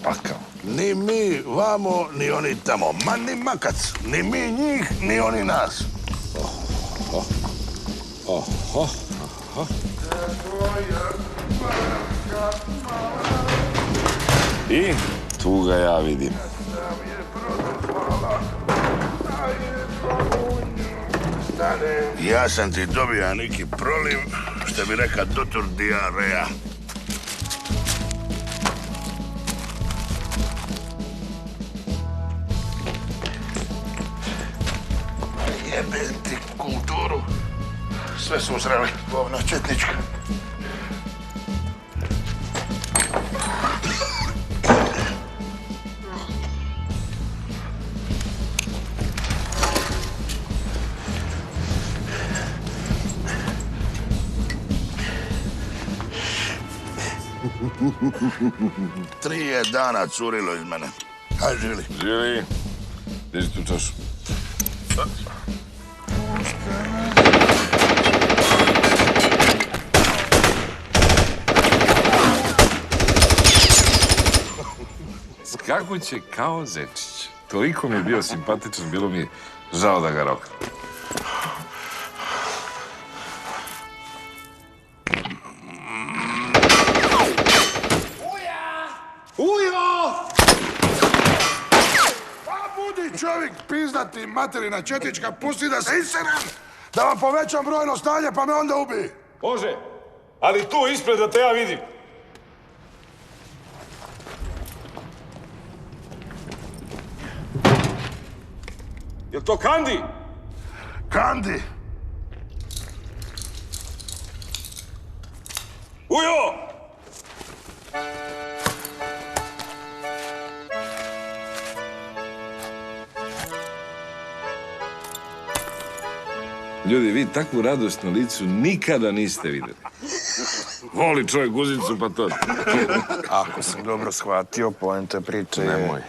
pakao. Ni mi vamo, ni oni tamo. Ma ni makac. Ni mi njih, ni oni nas. I tu ga ja vidim. Ja sam ti dobija neki proliv, što bi reka doktor diareja. Jebem ti kulturu. Sve su uzreli, govna četnička. Tri je dana curilo iz mene. Hajde, živjeli. Živi. Diži tu čašu. Skakuće kao zečić. Toliko mi je bio simpatičan, bilo mi je žao da ga rokam. Ujo! Pa budi čovjek, pizdati materina četička, pusti da se iseram, da vam povećam brojno stanje, pa me onda ubi. Može, ali tu ispred da te ja vidim. Jel to Kandi? Kandi! Ujo! Ljudi, vi takvu radost na licu nikada niste vidjeli. Voli čovjek guzicu, pa to. Ako sam dobro shvatio, poenta priče je... Nemoj.